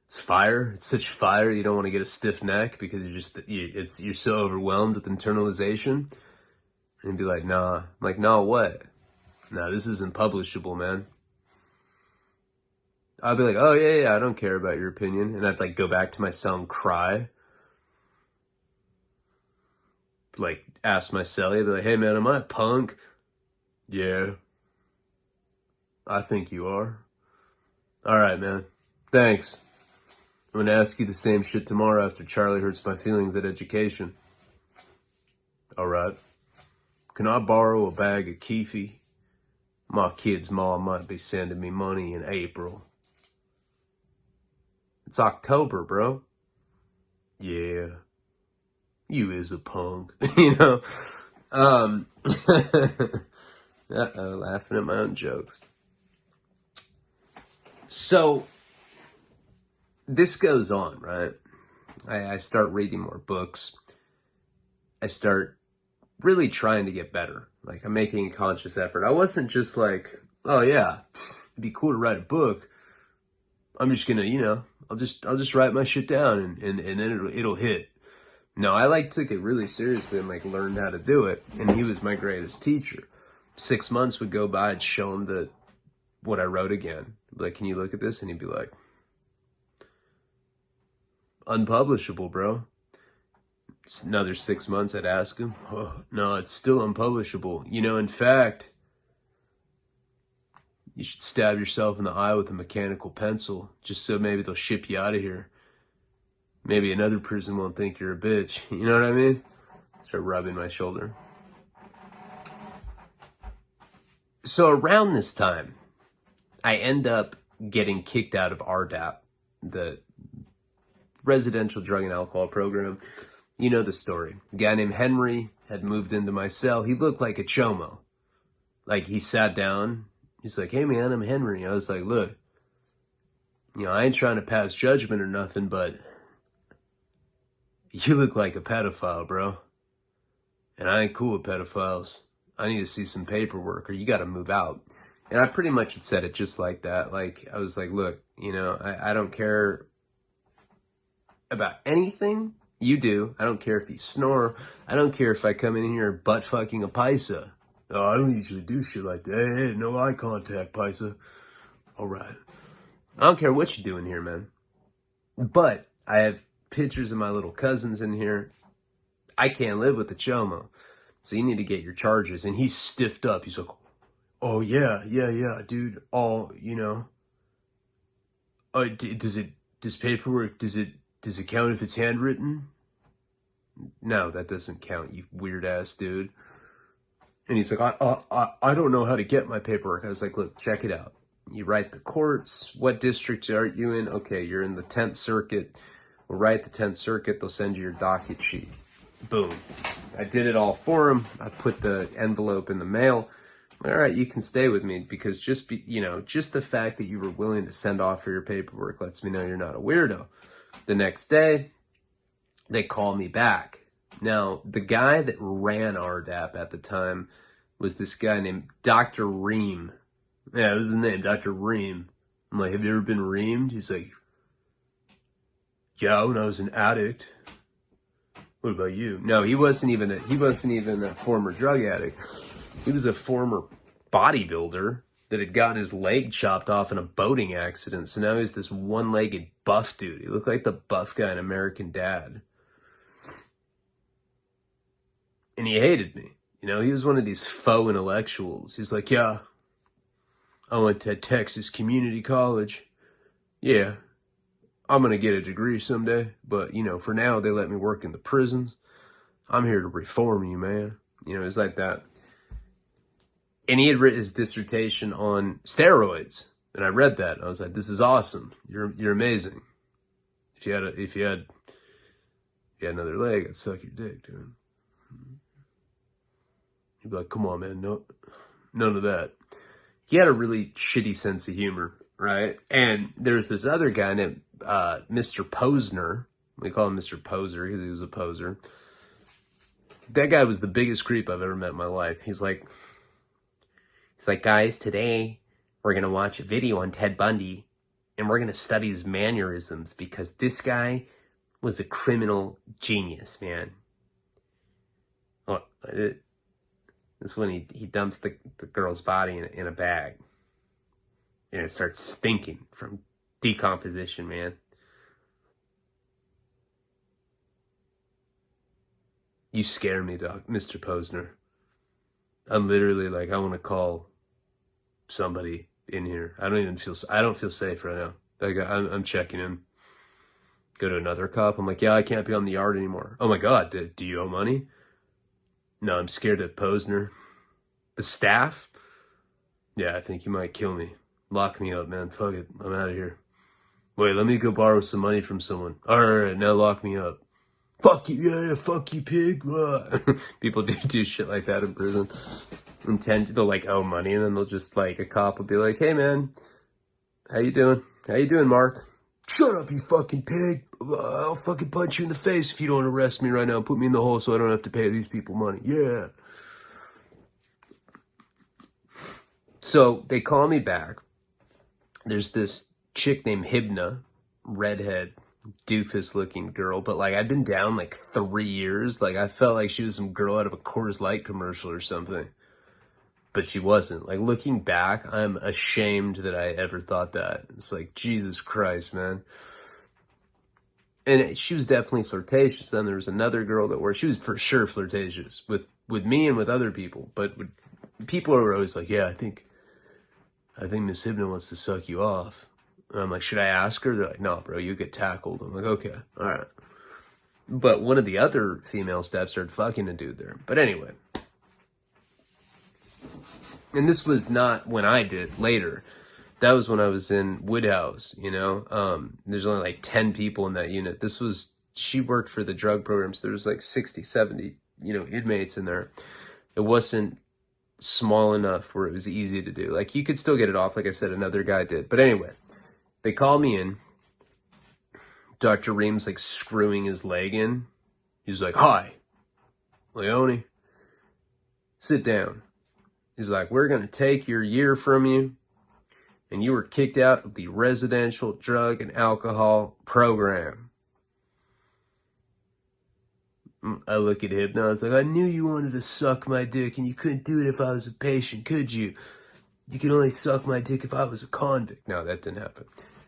it's fire. It's such fire. You don't want to get a stiff neck because you're so overwhelmed with internalization. And he'd be like, nah. I'm like, nah, what? Nah, this isn't publishable, man. I'd be like, oh, yeah, I don't care about your opinion. And I'd like go back to my cell and cry. Like, ask my cellie, I'd be like, hey, man, am I a punk? Yeah. I think you are. All right, man. Thanks. I'm going to ask you the same shit tomorrow after Charlie hurts my feelings at education. All right. Can I borrow a bag of Keefy? My kid's mom might be sending me money in April. It's October, bro. Yeah. You is a punk. You know? Laughing at my own jokes. So, this goes on, right? I start reading more books. I start really trying to get better. Like, I'm making a conscious effort. I wasn't just like, oh yeah, it'd be cool to write a book. I'm just gonna, I'll just write my shit down and then it'll hit. No, I took it really seriously and learned how to do it. And he was my greatest teacher. 6 months would go by, I'd show him what I wrote again. I'd be like, can you look at this? And he'd be like, unpublishable, bro. It's another 6 months, I'd ask him. Oh, no, it's still unpublishable. In fact, you should stab yourself in the eye with a mechanical pencil, just so maybe they'll ship you out of here. Maybe another prison won't think you're a bitch. You know what I mean? Start rubbing my shoulder. So around this time, I end up getting kicked out of RDAP, the residential drug and alcohol program. You know the story. A guy named Henry had moved into my cell. He looked like a chomo. He sat down. He's like, hey man, I'm Henry. I was like, look, I ain't trying to pass judgment or nothing, but you look like a pedophile, bro. And I ain't cool with pedophiles. I need to see some paperwork or you got to move out. And I pretty much had said it just like that. I was like, look, I don't care about anything you do. I don't care if you snore. I don't care if I come in here butt fucking a paisa. Oh, I don't usually do shit like that. Hey, no eye contact, paisa. All right. I don't care what you're doing here, man. But I have pictures of my little cousins in here. I can't live with the chomo. So you need to get your charges. And he's stiffed up. He's like, oh, yeah, dude. Does paperwork, does it count if it's handwritten? No, that doesn't count, you weird ass dude. And he's like, I don't know how to get my paperwork. I was like, look, check it out. You write the courts. What district are you in? Okay, you're in the 10th Circuit. We'll write the 10th Circuit. They'll send you your docket sheet. Boom. I did it all for him. I put the envelope in the mail. All right, you can stay with me because just the fact that you were willing to send off for your paperwork lets me know you're not a weirdo. The next day, they call me back. Now, the guy that ran RDAP at the time was this guy named Dr. Ream. Yeah, that was his name, Dr. Ream. I'm like, have you ever been reamed? He's like, yeah, when I was an addict. What about you? No, he wasn't even a former drug addict. He was a former bodybuilder that had gotten his leg chopped off in a boating accident. So now he's this one-legged buff dude. He looked like the buff guy in American Dad. And he hated me. He was one of these faux intellectuals. He's like, yeah, I went to Texas Community College. Yeah, I'm going to get a degree someday. But, for now, they let me work in the prisons. I'm here to reform you, man. It's like that. And he had written his dissertation on steroids. And I read that. And I was like, this is awesome. You're amazing. If you had another leg, I'd suck your dick, dude. He'd be like, come on, man. No, none of that. He had a really shitty sense of humor, right? And there's this other guy named Mr. Posner. We call him Mr. Poser because he was a poser. That guy was the biggest creep I've ever met in my life. He's like, guys, today We're going to watch a video on Ted Bundy, and we're going to study his mannerisms, because this guy was a criminal genius, man. Well, this is when he dumps the girl's body in a bag. And it starts stinking from decomposition, man. You scare me, Doc, Mr. Posner. I'm literally like, I want to call somebody in here. I don't feel safe right now. Like, I'm checking in. Go to another cop. I'm like, yeah, I can't be on the yard anymore. Oh my God, do you owe money? No, I'm scared of Posner. The staff? Yeah, I think you might kill me. Lock me up, man. Fuck it. I'm out of here. Wait, let me go borrow some money from someone. All right, now lock me up. Fuck you, yeah, fuck you, pig. People do shit like that in prison. They'll like owe money, and then they'll just like, a cop will be like, hey man, how you doing? How you doing, Mark? Shut up, you fucking pig. I'll fucking punch you in the face if you don't arrest me right now. Put me in the hole so I don't have to pay these people money. Yeah. So they call me back. There's this chick named Hibna, redhead, doofus looking girl, but like I'd been down like 3 years. Like I felt like she was some girl out of a Coors Light commercial or something, but she wasn't. Like looking back, I'm ashamed that I ever thought that. It's like, Jesus Christ, man. And she was definitely flirtatious. Then there was another girl she was for sure flirtatious with me and with other people, but people are always like, yeah, I think Miss Hibna wants to suck you off. And I'm like, should I ask her? They're like, no, bro, you get tackled. I'm like, okay, all right. But one of the other female staff started fucking a dude there. But anyway. And this was not when I did, later. That was when I was in Woodhouse, you know. There's only like 10 people in that unit. She worked for the drug program, so there was like 60, 70, you know, inmates in there. It wasn't small enough where it was easy to do. Like, you could still get it off, like I said, another guy did. But anyway, they call me in. Dr. Ream's like screwing his leg in. He's like, hi, Leone, sit down. He's like, we're going to take your year from you, and you were kicked out of the residential drug and alcohol program. I look at Hibna. I was like, I knew you wanted to suck my dick, and you couldn't do it if I was a patient, could you? You could only suck my dick if I was a convict. No, that didn't happen.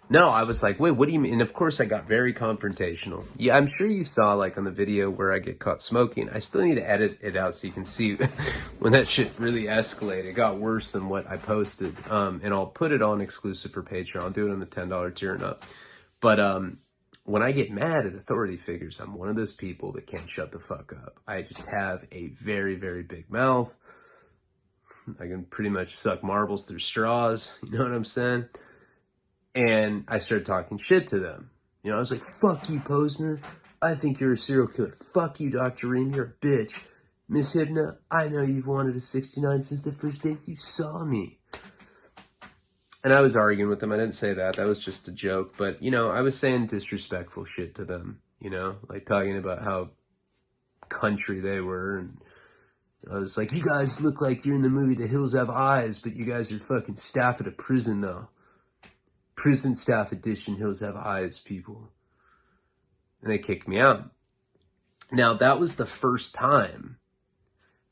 No, I was like, wait, what do you mean? And of course I got very confrontational. Yeah, I'm sure you saw like on the video where I get caught smoking. I still need to edit it out so you can see when that shit really escalated. It got worse than what I posted. And I'll put it on exclusive for Patreon. I'll do it on the $10 tier and up. But when I get mad at authority figures, I'm one of those people that can't shut the fuck up. I just have a very, very big mouth. I can pretty much suck marbles through straws. You know what I'm saying? And I started talking shit to them. You know, I was like, fuck you, Posner. I think you're a serial killer. Fuck you, Dr. Ream. You're a bitch. Miss Hibna, I know you've wanted a 69 since the first day you saw me. And I was arguing with them. I didn't say that. That was just a joke. But, you know, I was saying disrespectful shit to them. You know, like talking about how country they were. And I was like, you guys look like you're in the movie The Hills Have Eyes, but you guys are fucking staff at a prison, though. Prison staff edition, Hills Have Eyes, people. And they kicked me out. Now, that was the first time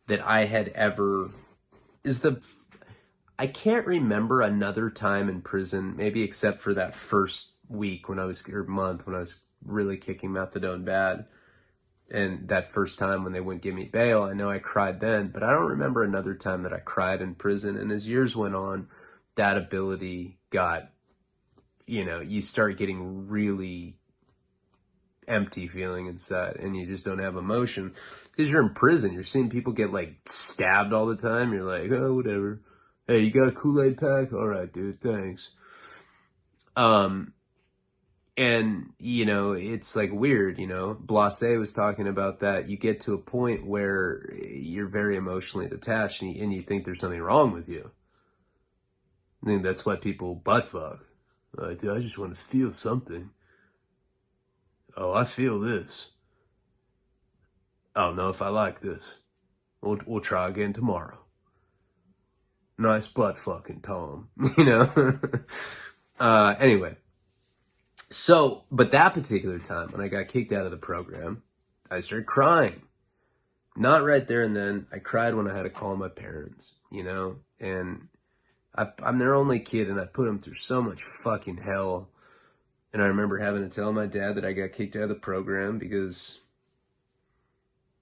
that I had ever... I can't remember another time in prison, maybe except for that first week or month when I was really kicking methadone bad. And that first time when they wouldn't give me bail, I know I cried then, but I don't remember another time that I cried in prison. And as years went on, that ability got... You know, you start getting really empty feeling inside and you just don't have emotion because you're in prison. You're seeing people get like stabbed all the time. You're like, oh, whatever. Hey, you got a Kool-Aid pack? All right, dude, thanks. And, you know, it's like weird, you know, Blase was talking about that. You get to a point where you're very emotionally detached and you think there's something wrong with you. I think that's why people butt fuck. I just want to feel something. Oh, I feel this. I don't know if I like this. We'll try again tomorrow. Nice butt fucking, Tom. You know? Anyway. So, but that particular time, when I got kicked out of the program, I started crying. Not right there and then. I cried when I had to call my parents, you know? And I'm their only kid, and I put them through so much fucking hell. And I remember having to tell my dad that I got kicked out of the program because,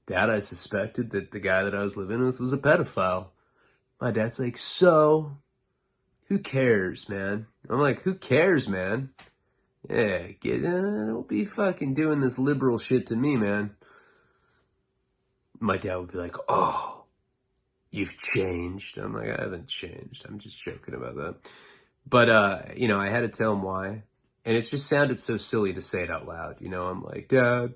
Dad, I suspected that the guy that I was living with was a pedophile. My dad's like, so, who cares, man? I'm like, who cares, man? Yeah, don't be fucking doing this liberal shit to me, man. My dad would be like, oh, you've changed. I'm like, I haven't changed. I'm just joking about that. But, you know, I had to tell him why. And it just sounded so silly to say it out loud. You know, I'm like, Dad,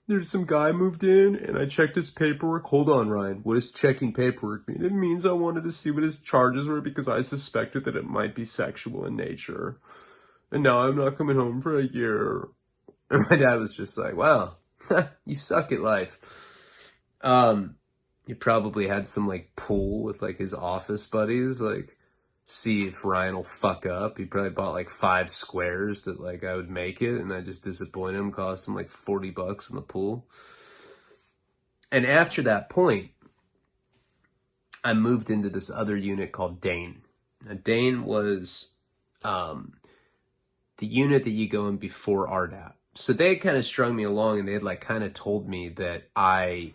there's some guy moved in and I checked his paperwork. Hold on, Ryan. What does checking paperwork mean? It means I wanted to see what his charges were because I suspected that it might be sexual in nature. And now I'm not coming home for a year. And my dad was just like, wow, you suck at life. He probably had some like pool with like his office buddies, like see if Ryan will fuck up. He probably bought like 5 squares that like I would make it, and I just disappointed him, cost him like $40 in the pool. And after that point, I moved into this other unit called Dane. Now, Dane was the unit that you go in before RDAP. So they had kind of strung me along, and they had like kind of told me that I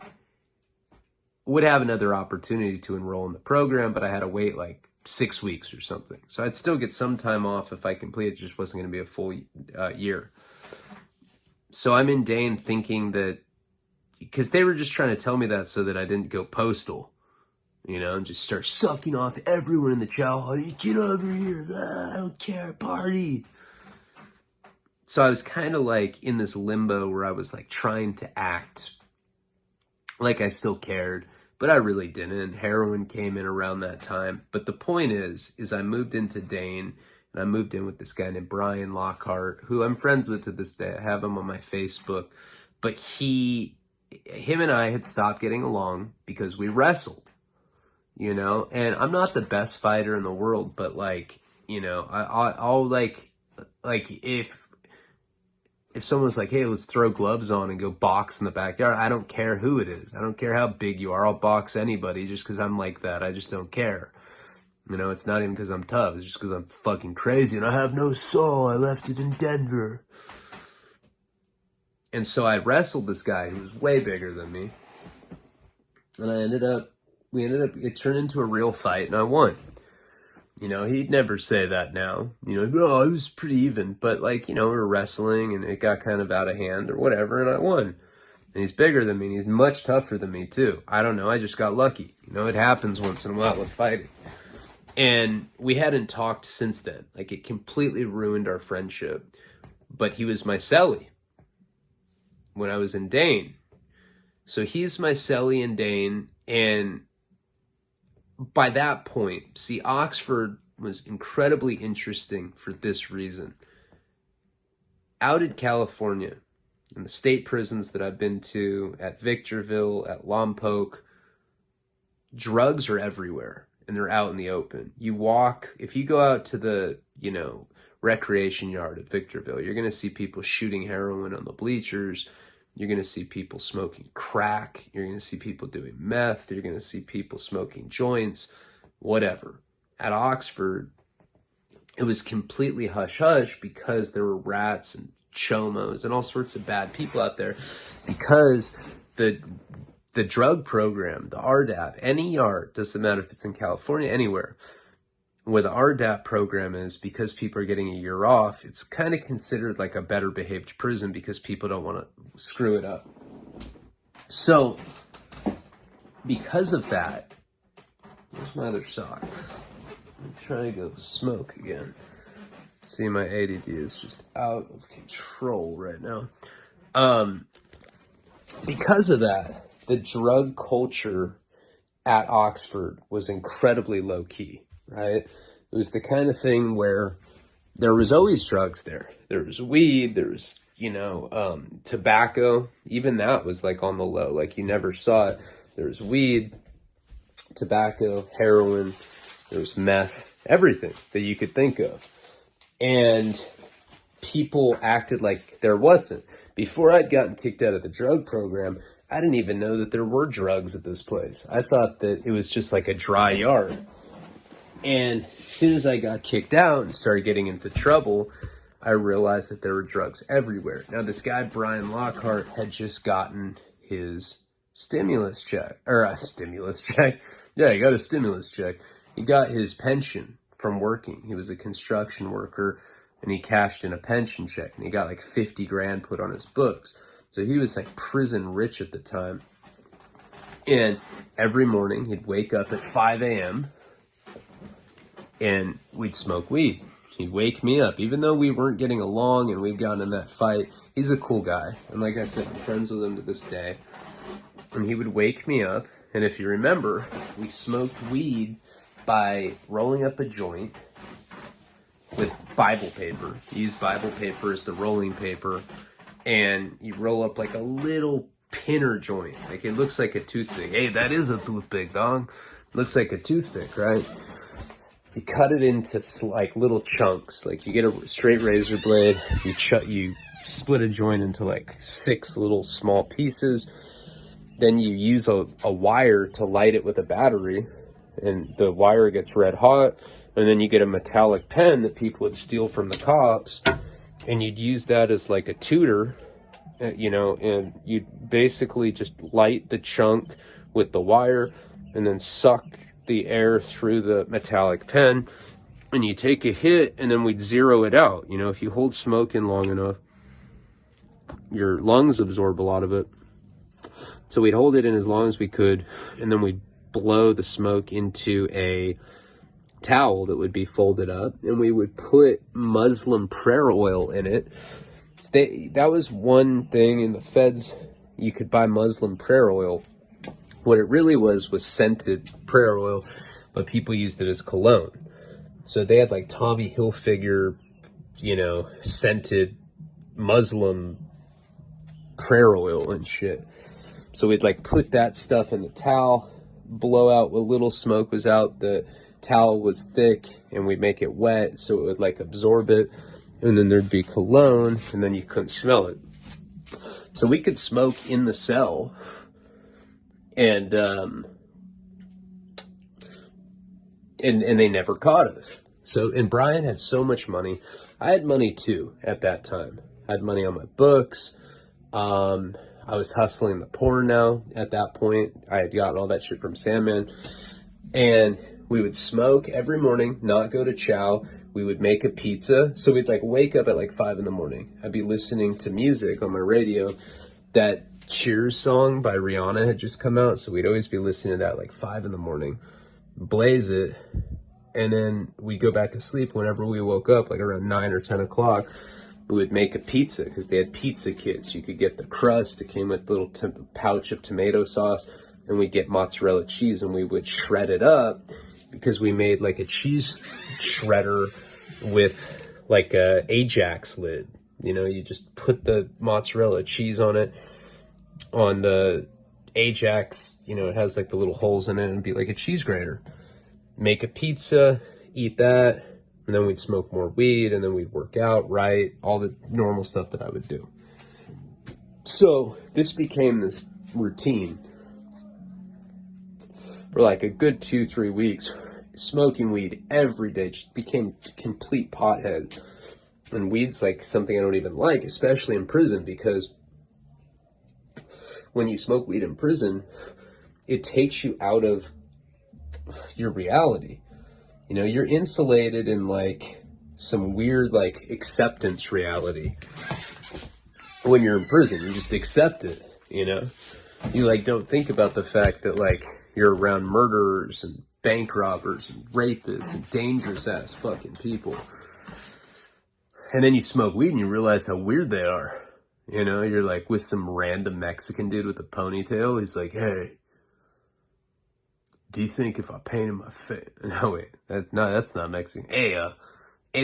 would have another opportunity to enroll in the program, but I had to wait like 6 weeks or something. So I'd still get some time off if I completed. It just wasn't going to be a full year. So I'm in Dane thinking that, because they were just trying to tell me that so that I didn't go postal, you know, and just start sucking off everyone in the chow hall. Get over here. I don't care. Party. So I was kind of like in this limbo where I was like trying to act like I still cared, but I really didn't. Heroin came in around that time. But the point is I moved into Dane, and I moved in with this guy named Brian Lockhart, who I'm friends with to this day. I have him on my Facebook. But him and I had stopped getting along because we wrestled, you know? And I'm not the best fighter in the world, but like, you know, I'll like if someone's like, hey, let's throw gloves on and go box in the backyard, I don't care who it is. I don't care how big you are. I'll box anybody just because I'm like that. I just don't care. You know, it's not even because I'm tough. It's just because I'm fucking crazy and I have no soul. I left it in Denver. And so I wrestled this guy who was way bigger than me. And it turned into a real fight, and I won. You know, he'd never say that now. You know, oh, it was pretty even. But, like, you know, we were wrestling, and it got kind of out of hand or whatever, and I won. And he's bigger than me, and he's much tougher than me, too. I don't know. I just got lucky. You know, it happens once in a while with fighting. And we hadn't talked since then. Like, it completely ruined our friendship. But he was my cellie when I was in Dane. So he's my cellie in Dane, and by that point, see, Oxford was incredibly interesting for this reason. Out in California, in the state prisons that I've been to, at Victorville, at Lompoc, drugs are everywhere, and they're out in the open. You walk, if you go out to the, you know, recreation yard at Victorville, you're going to see people shooting heroin on the bleachers. You're going to see people smoking crack. You're going to see people doing meth. You're going to see people smoking joints, whatever. At Oxford, it was completely hush-hush because there were rats and chomos and all sorts of bad people out there, because the drug program, the RDAP, any yard, doesn't matter if it's in California, anywhere, where the RDAP program is, because people are getting a year off, it's kind of considered like a better behaved prison because people don't want to screw it up. So, because of that, where's my other sock? I'm trying to go smoke again. See, my ADD is just out of control right now. Because of that, the drug culture at Oxford was incredibly low key. Right? It was the kind of thing where there was always drugs there. There was weed, there was, you know, tobacco. Even that was like on the low. Like you never saw it. There was weed, tobacco, heroin, there was meth, everything that you could think of. And people acted like there wasn't. Before I'd gotten kicked out of the drug program, I didn't even know that there were drugs at this place. I thought that it was just like a dry yard. And as soon as I got kicked out and started getting into trouble, I realized that there were drugs everywhere. Now, this guy, Brian Lockhart, had just gotten his stimulus check. Yeah, he got a stimulus check. He got his pension from working. He was a construction worker, and he cashed in a pension check, and he got like 50 grand put on his books. So he was like prison rich at the time. And every morning he'd wake up at 5 a.m. and we'd smoke weed. He'd wake me up. Even though we weren't getting along and we'd gotten in that fight, he's a cool guy. And like I said, I'm friends with him to this day. And he would wake me up. And if you remember, we smoked weed by rolling up a joint with Bible paper. You use Bible paper as the rolling paper. And you roll up like a little pinner joint. Like it looks like a toothpick. Hey, that is a toothpick, dog. Looks like a toothpick, right? You cut it into like little chunks. Like you get a straight razor blade. You split a joint into like 6 little small pieces. Then you use a wire to light it with a battery. And the wire gets red hot. And then you get a metallic pen that people would steal from the cops. And you'd use that as like a tutor, and you'd basically just light the chunk with the wire and then suck the air through the metallic pen. And you take a hit and then we'd zero it out. If you hold smoke in long enough, your lungs absorb a lot of it. So we'd hold it in as long as we could, and then we'd blow the smoke into a towel that would be folded up, and we would put Muslim prayer oil in it. That was one thing in the feds. You could buy Muslim prayer oil. What it really was scented prayer oil, but people used it as cologne. So they had like Tommy Hilfiger, scented Muslim prayer oil and shit. So we'd like put that stuff in the towel, blow out what little smoke was out. The towel was thick, and we'd make it wet so it would like absorb it, and then there'd be cologne, and then you couldn't smell it. So we could smoke in the cell, and they never caught us. So, and Brian had so much money. I had money too at that time. I had money on my books. I was hustling the porno at that point. I had gotten all that shit from Sandman, and we would smoke every morning, not go to chow. We would make a pizza. So we'd like wake up at like 5 in the morning. I'd be listening to music on my radio. That Cheers song by Rihanna had just come out. So we'd always be listening to that like 5 in the morning, blaze it. And then we'd go back to sleep. Whenever we woke up, like around 9 or 10 o'clock, we would make a pizza because they had pizza kits. You could get the crust. It came with a little pouch of tomato sauce. And we'd get mozzarella cheese and we would shred it up, because we made like a cheese shredder with like a Ajax lid. You just put the mozzarella cheese on it, on the Ajax, it has like the little holes in it, and it'd be like a cheese grater. Make a pizza, eat that, and then we'd smoke more weed, and then we'd work out, write, all the normal stuff that I would do. So this became this routine for like a good 2-3 weeks, smoking weed every day. Just became a complete pothead. And weed's like something I don't even like, especially in prison, because when you smoke weed in prison, it takes you out of your reality. You're insulated in like some weird like acceptance reality. When you're in prison, you just accept it, You like don't think about the fact that like you're around murderers and bank robbers and rapists and dangerous ass fucking people. And then you smoke weed and you realize how weird they are. You're like with some random Mexican dude with a ponytail. He's like, hey, do you think if I painted my face? No, wait, that's not Mexican. Hey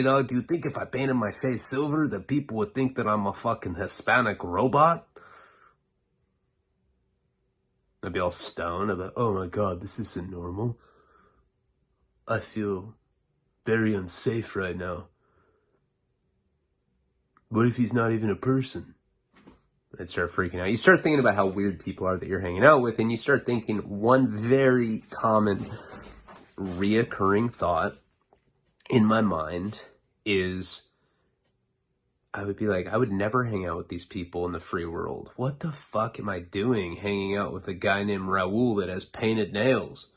dog, do you think if I painted my face silver that people would think that I'm a fucking Hispanic robot? I'd be all stoned. I'd be like, oh my God, this isn't normal. I feel very unsafe right now. What if he's not even a person? I'd start freaking out. You start thinking about how weird people are that you're hanging out with, and you start thinking one very common reoccurring thought in my mind is, I would be like, I would never hang out with these people in the free world. What the fuck am I doing hanging out with a guy named Raul that has painted nails?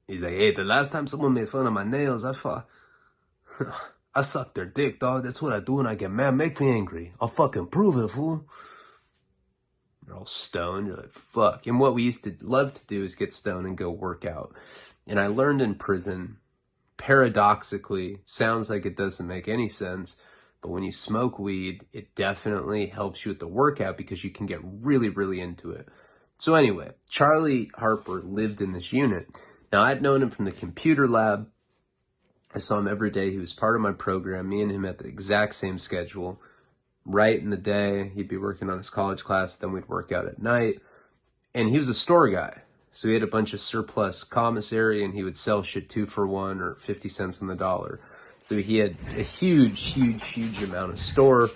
He's like, hey, the last time someone made fun of my nails, I suck their dick, dog. That's what I do when I get mad. Make me angry. I'll fucking prove it, fool. You're all stoned. You're like, fuck. And what we used to love to do is get stoned and go work out. And I learned in prison, paradoxically, sounds like it doesn't make any sense, but when you smoke weed, it definitely helps you with the workout because you can get really, really into it. So anyway, Charlie Harper lived in this unit. Now, I'd known him from the computer lab. I saw him every day. He was part of my program. Me and him had the exact same schedule. Right in the day, he'd be working on his college class, then we'd work out at night. And he was a store guy. So he had a bunch of surplus commissary, and he would sell shit 2 for $1 or 50 cents on the dollar. So he had a huge amount of store,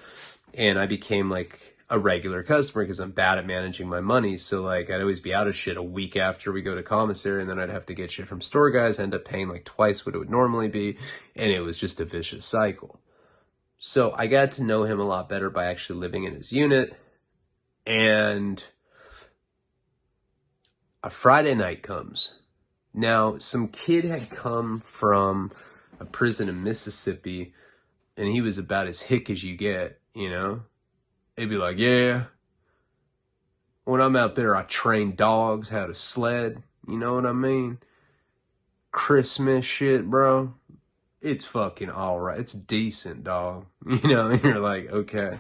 and I became like a regular customer because I'm bad at managing my money. So like I'd always be out of shit a week after we go to commissary, and then I'd have to get shit from store guys, end up paying like twice what it would normally be, and it was just a vicious cycle. So I got to know him a lot better by actually living in his unit, and a Friday night comes. Now, some kid had come from a prison in Mississippi, and he was about as hick as you get, you know? He'd be like, yeah, when I'm out there, I train dogs how to sled. You know what I mean? Christmas shit, bro. It's fucking alright. It's decent, dog. You know, and you're like, okay.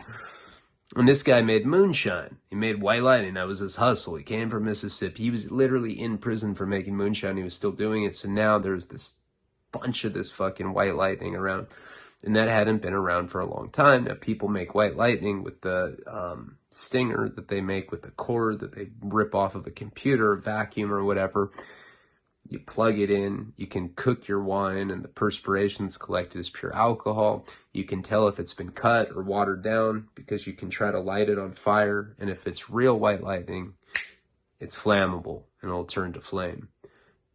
And this guy made moonshine. He made white lightning. That was his hustle. He came from Mississippi. He was literally in prison for making moonshine. He was still doing it. So now there's this bunch of this fucking white lightning around. And that hadn't been around for a long time. Now, people make white lightning with the stinger that they make with the cord that they rip off of a computer, a vacuum, or whatever. You plug it in. You can cook your wine, and the perspiration that's collected is pure alcohol. You can tell if it's been cut or watered down because you can try to light it on fire. And if it's real white lightning, it's flammable and it'll turn to flame.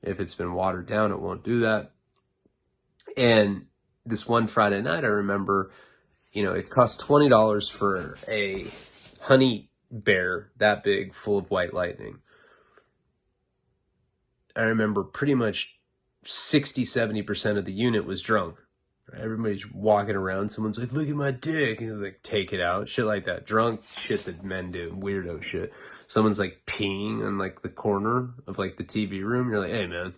If it's been watered down, it won't do that. And this one Friday night, I remember, you know, it cost $20 for a honey bear that big full of white lightning. I remember pretty much 60-70% of the unit was drunk. Everybody's walking around. Someone's like, look at my dick. And he's like, take it out. Shit like that. Drunk shit that men do. Weirdo shit. Someone's like peeing on like the corner of like the TV room. You're like, hey, man.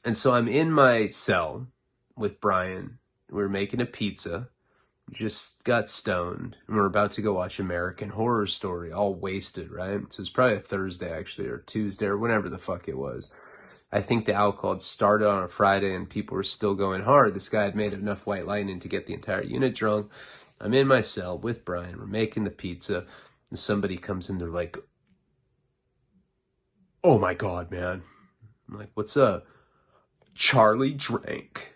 And so I'm in my cell with Brian. We're making a pizza. Just got stoned. And we're about to go watch American Horror Story. All wasted, right? So it's probably a Thursday, actually, or Tuesday, or whenever the fuck it was. I think the alcohol had started on a Friday and people were still going hard. This guy had made enough white lightning to get the entire unit drunk. I'm in my cell with Brian. We're making the pizza. And somebody comes in. They're like, oh my God, man. I'm like, what's up? Charlie drank.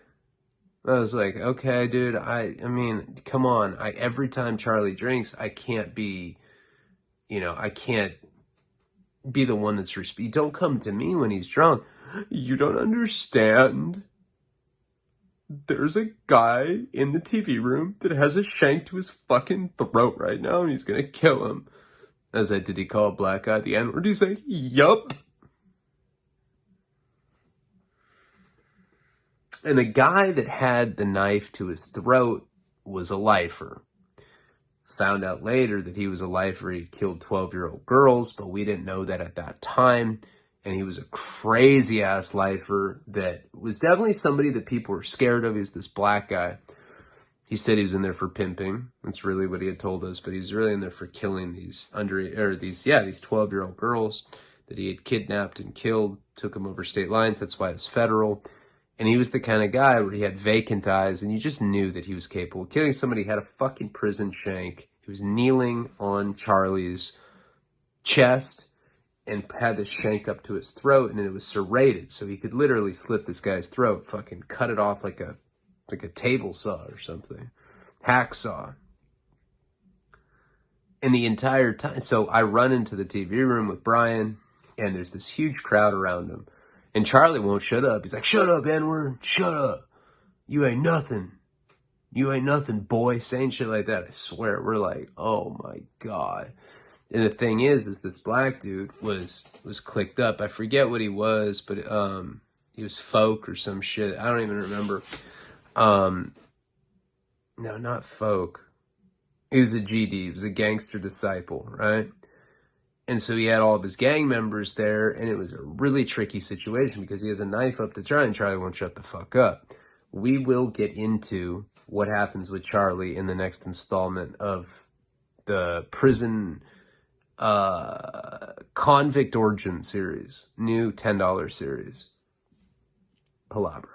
I was like, okay, dude, I mean, come on. Every time Charlie drinks, I can't be the one that's you don't come to me when he's drunk. You don't understand. There's a guy in the TV room that has a shank to his fucking throat right now, and he's gonna kill him. I was like, did he call a black guy the N-word? He's like, yup. And the guy that had the knife to his throat was a lifer. Found out later that he was a lifer. He killed 12-year-old girls, but we didn't know that at that time. And he was a crazy-ass lifer that was definitely somebody that people were scared of. He was this black guy. He said he was in there for pimping. That's really what he had told us. But he was really in there for killing these 12-year-old girls that he had kidnapped and killed, took them over state lines. That's why it's federal. And he was the kind of guy where he had vacant eyes, and you just knew that he was capable of killing somebody. He had a fucking prison shank. He was kneeling on Charlie's chest, and had the shank up to his throat, and it was serrated, so he could literally slit this guy's throat, fucking cut it off like a table saw or something, hacksaw. And the entire time, so I run into the TV room with Brian, and there's this huge crowd around him, and Charlie won't shut up. He's like, "Shut up, N-word, shut up. You ain't nothing. You ain't nothing, boy," saying shit like that. I swear, we're like, oh my God. And the thing is this black dude was clicked up. I forget what he was, but he was folk or some shit. I don't even remember. No, not folk. He was a GD. He was a gangster disciple, right? And so he had all of his gang members there, and it was a really tricky situation because he has a knife up to Charlie, and Charlie won't shut the fuck up. We will get into what happens with Charlie in the next installment of the prison convict origin series, new $10 series, Palabra.